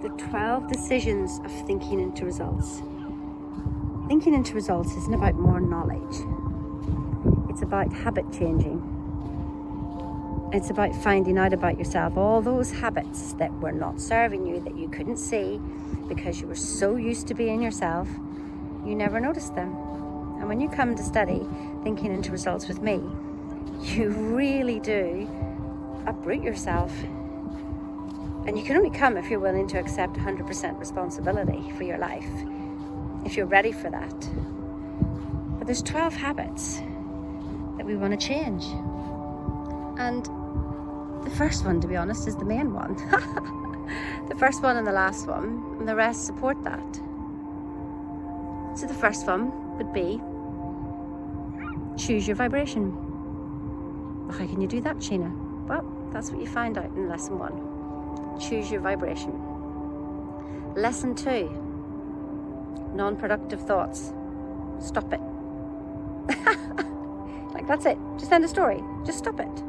The 12 decisions of thinking into results. Thinking into results isn't about more knowledge. It's about habit changing. It's about finding out about yourself, all those habits that were not serving you, that you couldn't see because you were so used to being yourself, you never noticed them. And when you come to study thinking into results with me, you really do uproot yourself. And you can only come if you're willing to accept 100% responsibility for your life, if you're ready for that. But there's 12 habits that we want to change. And the first one, to be honest, is the main one. The first one and the last one, and the rest support that. So the first one would be choose your vibration. How can you do that, Sheena? Well, that's what you find out in lesson 1. Choose your vibration. Lesson 2, non-productive thoughts. Stop it. Like, that's it. Just end the story. Just stop it.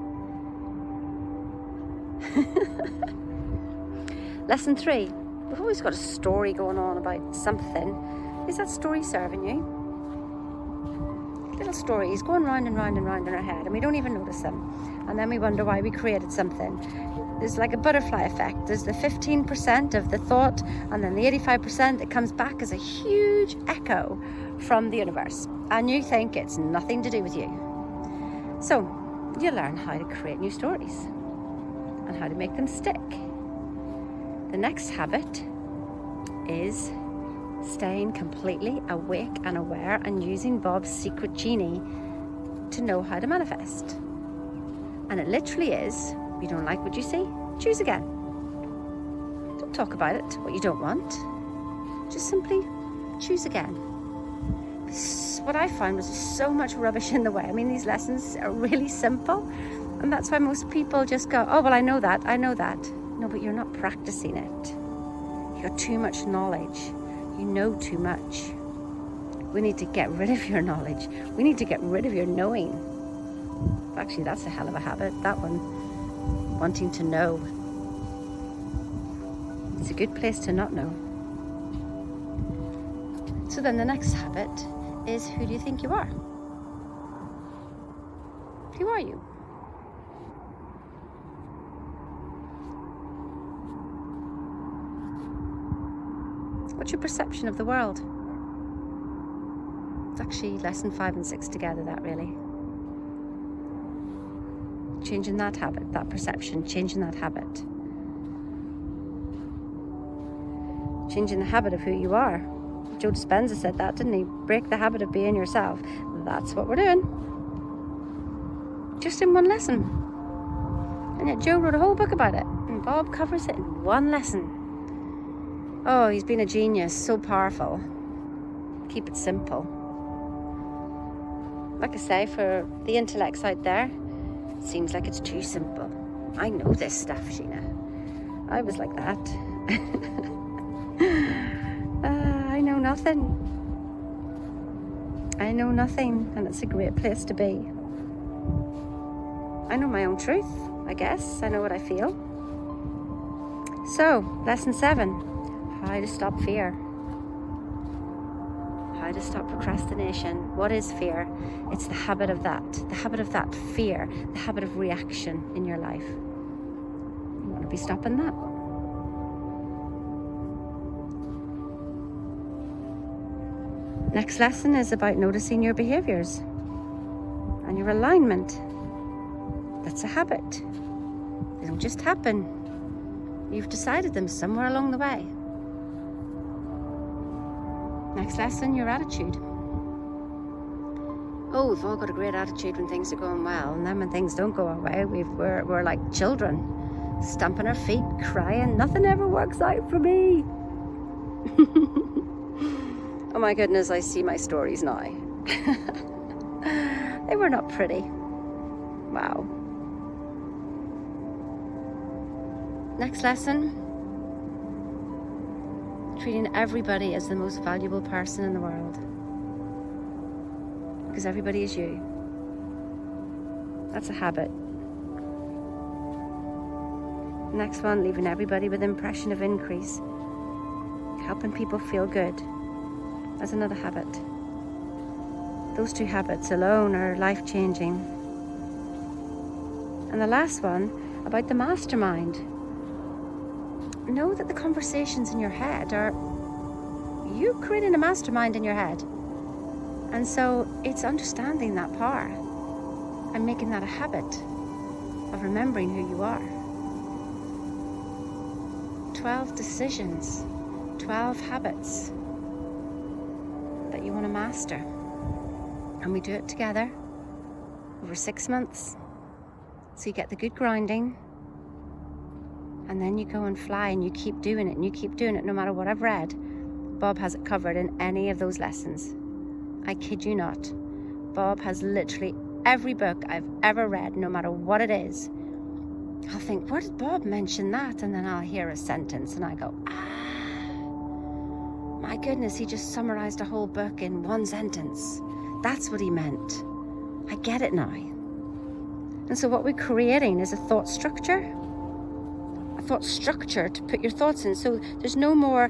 Lesson 3, we've always got a story going on about something. Is that story serving you? Little stories going round and round and round in our head, and we don't even notice them. And then we wonder why we created something. There's like a butterfly effect. There's the 15% of the thought, and then the 85% that comes back as a huge echo from the universe. And you think it's nothing to do with you. So you learn how to create new stories and how to make them stick. The next habit is staying completely awake and aware and using Bob's secret genie to know how to manifest. And it literally is, you don't like what you see, choose again. Don't talk about it, what you don't want. Just simply choose again. What I found was so much rubbish in the way. I mean, these lessons are really simple, and that's why most people just go, oh, well, I know that. No, but you're not practicing it. You got too much knowledge. You know too much. We need to get rid of your knowledge. We need to get rid of your knowing. Actually, that's a hell of a habit, that one. Wanting to know. It's a good place to not know. So then the next habit is, who do you think you are? Who are you? What's your perception of the world? It's actually lesson 5 and 6 together, that really. Changing that habit, that perception, changing that habit. Changing the habit of who you are. Joe Dispenza said that, didn't he? Break the habit of being yourself. That's what we're doing. Just in one lesson. And yet Joe wrote a whole book about it. And Bob covers it in one lesson. Oh, he's been a genius, so powerful. Keep it simple. Like I say, for the intellects out there, it seems like it's too simple. I know this stuff, Sheena. I was like that. I know nothing. I know nothing, and it's a great place to be. I know my own truth, I guess. I know what I feel. So, lesson 7, how to stop fear. How to stop procrastination. What is fear? It's the habit of that fear, the habit of reaction in your life. You want to be stopping that. Next lesson is about noticing your behaviors and your alignment. That's a habit. They don't just happen. You've decided them somewhere along the way. Next lesson, your attitude. Oh, we've all got a great attitude when things are going well, and then when things don't go our way, we're like children, stamping our feet, crying, nothing ever works out for me. Oh my goodness, I see my stories now. They were not pretty. Wow. Next lesson. Treating everybody as the most valuable person in the world. Because everybody is you. That's a habit. Next one, leaving everybody with impression of increase. Helping people feel good. That's another habit. Those 2 habits alone are life-changing. And the last one, about the mastermind. Know that the conversations in your head are you creating a mastermind in your head. And so it's understanding that power and making that a habit of remembering who you are. 12 decisions, 12 habits that you want to master. And we do it together over 6 months. So you get the good grinding, and then you go and fly, and you keep doing it, and you keep doing it no matter what I've read. Bob has it covered in any of those lessons. I kid you not. Bob has literally every book I've ever read, no matter what it is. I'll think, where did Bob mention that? And then I'll hear a sentence and I go, my goodness, he just summarized a whole book in one sentence. That's what he meant. I get it now. And so what we're creating is a thought structure to put your thoughts in. So there's no more,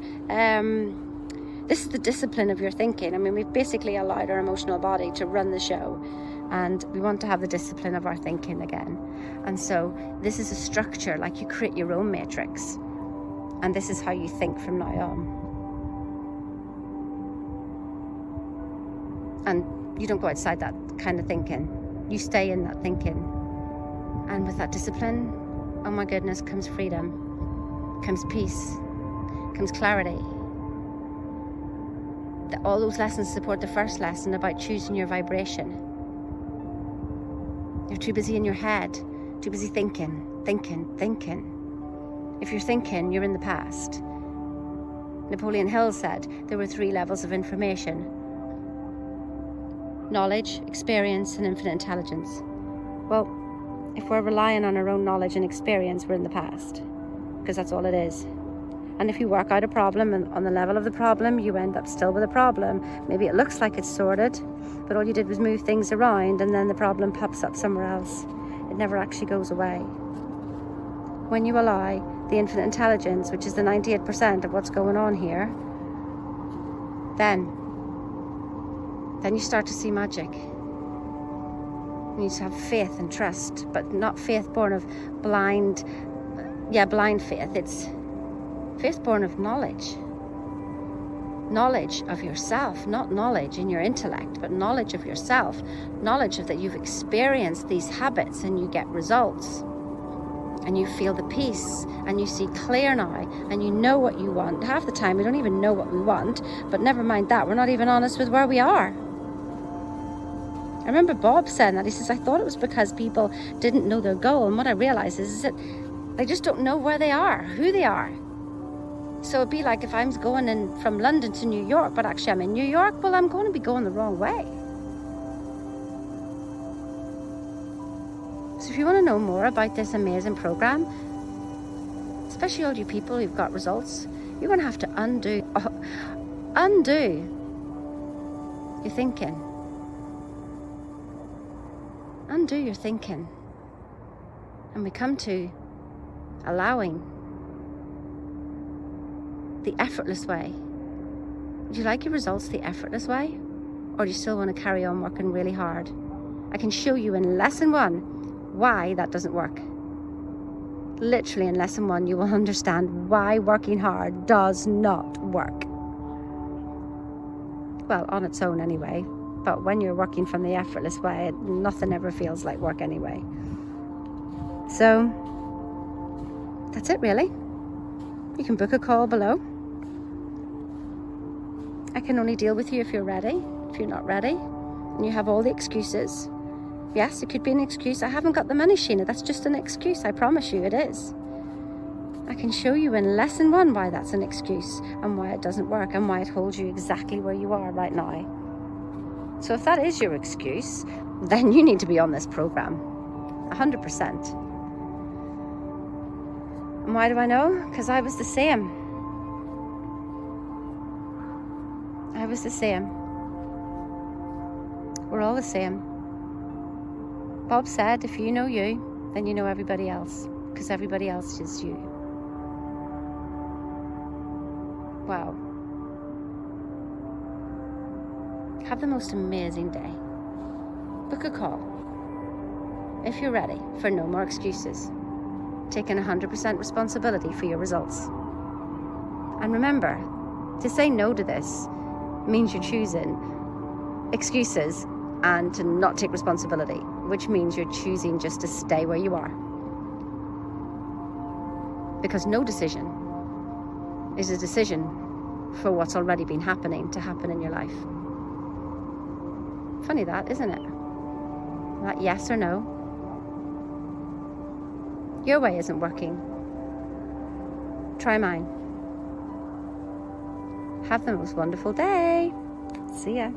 this is the discipline of your thinking. I mean, we've basically allowed our emotional body to run the show, and we want to have the discipline of our thinking again. And so this is a structure, like you create your own matrix, and this is how you think from now on. And you don't go outside that kind of thinking. You stay in that thinking. And with that discipline, oh my goodness, comes freedom, comes peace, comes clarity. All those lessons support the first lesson about choosing your vibration. You're too busy in your head, too busy thinking. If you're thinking, you're in the past. Napoleon Hill said there were 3 levels of information: knowledge, experience, and infinite intelligence. Well, if we're relying on our own knowledge and experience, we're in the past, because that's all it is. And if you work out a problem, and on the level of the problem, you end up still with a problem. Maybe it looks like it's sorted, but all you did was move things around, and then the problem pops up somewhere else. It never actually goes away. When you allow the infinite intelligence, which is the 98% of what's going on here, then you start to see magic. You need to have faith and trust, but not faith born of blind faith. It's faith born of knowledge. Knowledge of yourself, not knowledge in your intellect, but knowledge of yourself. Knowledge of that you've experienced these habits and you get results. And you feel the peace, and you see clear now, and you know what you want. Half the time we don't even know what we want, but never mind that, we're not even honest with where we are. I remember Bob saying that. He says, I thought it was because people didn't know their goal, and what I realized is that they just don't know where they are, who they are. So it'd be like if I'm going in from London to New York, but actually I'm in New York, well, I'm going to be going the wrong way. So if you want to know more about this amazing program, especially all you people who've got results, you're going to have to undo your thinking. Undo your thinking. And we come to allowing the effortless way. Would you like your results the effortless way? Or do you still want to carry on working really hard? I can show you in lesson 1 why that doesn't work. Literally in lesson 1 you will understand why working hard does not work. Well, on its own anyway, but when you're working from the effortless way, nothing ever feels like work anyway. So that's it really. You can book a call below. I can only deal with you if you're ready. If you're not ready and you have all the excuses, yes, it could be an excuse. I haven't got the money, Sheena. That's just an excuse. I promise you it is. I can show you in lesson 1 why that's an excuse and why it doesn't work and why it holds you exactly where you are right now. So if that is your excuse, then you need to be on this program, 100%. And why do I know? Because I was the same. I was the same. We're all the same. Bob said, if you know you, then you know everybody else, because everybody else is you. Wow. Have the most amazing day. Book a call if you're ready for no more excuses. Taking 100% responsibility for your results. And remember, to say no to this means you're choosing excuses and to not take responsibility, which means you're choosing just to stay where you are. Because no decision is a decision for what's already been happening to happen in your life. Funny that, isn't it? That yes or no. Your way isn't working. Try mine. Have the most wonderful day. See ya.